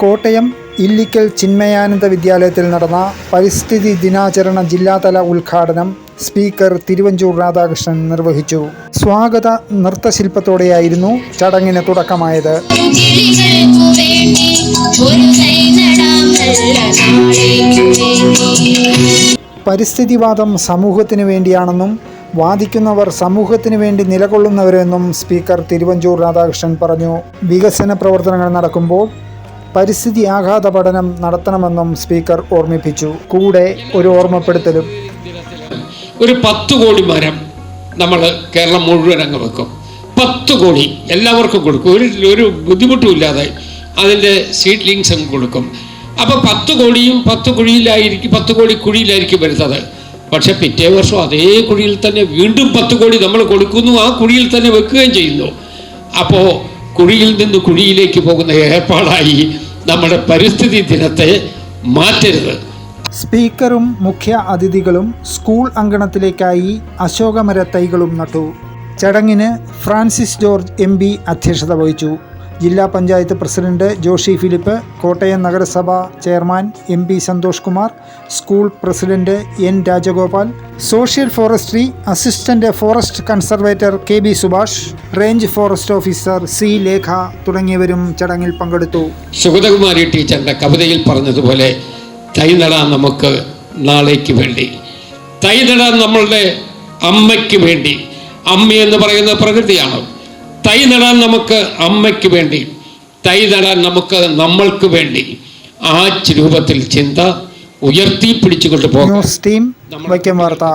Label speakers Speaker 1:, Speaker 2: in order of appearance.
Speaker 1: കോട്ടയം ഇല്ലിക്കൽ ചിന്മയാനന്ദ വിദ്യാലയത്തിൽ നടന്ന പരിസ്ഥിതി ദിനാചരണ ജില്ലാതല ഉദ്ഘാടനം സ്പീക്കർ തിരുവഞ്ചൂർ രാധാകൃഷ്ണൻ നിർവഹിച്ചു. സ്വാഗത നൃത്തശില്പത്തോടെയായിരുന്നു ചടങ്ങിന് തുടക്കമായത്. പരിസ്ഥിതിവാദം സമൂഹത്തിനു വേണ്ടിയാണെന്നും വാദിക്കുന്നവർ സമൂഹത്തിനു വേണ്ടി നിലകൊള്ളുന്നവരെന്നും സ്പീക്കർ തിരുവഞ്ചൂർ രാധാകൃഷ്ണൻ പറഞ്ഞു. വികസന പ്രവർത്തനങ്ങൾ നടക്കുമ്പോൾ പരിസ്ഥിതി ആഘാത പഠനം നടത്തണമെന്നും സ്പീക്കർ ഓർമ്മിപ്പിച്ചു. കൂടെ ഒരു ഓർമ്മപ്പെടുത്തലും.
Speaker 2: ഒരു 10 കോടി മരം നമ്മൾ കേരളം മുഴുവൻ അങ്ങ് വെക്കും. 10 കോടി എല്ലാവർക്കും കൊടുക്കും. ഒരു ബുദ്ധിമുട്ടുമില്ലാതെ അതിൻ്റെ സീഡ്ലിങ്സ് അങ്ങ് കൊടുക്കും. അപ്പോൾ 10 കോടിയും 10 കുഴിയിലായിരിക്കും, 10 കോടി കുഴിയിലായിരിക്കും വരുന്നത്. പക്ഷെ പിറ്റേ വർഷം അതേ കുഴിയിൽ തന്നെ വീണ്ടും 10 കോടി നമ്മൾ കൊടുക്കുന്നു, ആ കുഴിയിൽ തന്നെ വെക്കുകയും ചെയ്യുന്നു. അപ്പോൾ കുഴിയിൽ നിന്ന് കുഴിയിലേക്ക് പോകുന്ന ഏർപ്പാടായി നമ്മുടെ പരിസ്ഥിതി ദിനത്തെ മാറ്റരുത്.
Speaker 1: സ്പീക്കറും മുഖ്യ അതിഥികളും സ്കൂൾ അങ്കണത്തിലേക്കായി അശോകമര തൈകളും നട്ടു. ചടങ്ങിന് ഫ്രാൻസിസ് ജോർജ് MP അധ്യക്ഷത വഹിച്ചു. ജില്ലാ പഞ്ചായത്ത് പ്രസിഡന്റ് ജോഷി ഫിലിപ്പ്, കോട്ടയം നഗരസഭ chairman MP Santhosh Kumar, school president N Rajagopal, social forestry assistant forest conservator KB Subhash, range forest officer C Lekha തുടങ്ങിയവരും ചടങ്ങിൽ പങ്കെടുത്തു.
Speaker 2: സുഗതകുമാരി ടീച്ചറിന്റെ കവിതയിൽ പറഞ്ഞതുപോലെ തൈ നടാൻ നമുക്ക് നാളേക്ക് വേണ്ടി, തൈ നടാൻ നമ്മളുടെ അമ്മയ്ക്ക് വേണ്ടി. അമ്മ എന്ന് പറയുന്നത് പ്രകൃതിയാണ്. തൈ നടാൻ നമുക്ക് അമ്മയ്ക്ക് വേണ്ടി, തൈ നടാൻ നമുക്ക് നമ്മൾക്ക് വേണ്ടി. ആ രൂപത്തിൽ ചിന്ത ഉയർത്തി പിടിച്ചുകൊണ്ട് പോകാം.
Speaker 1: ന്യൂസ് ടീം വൈക്കം വാർത്ത.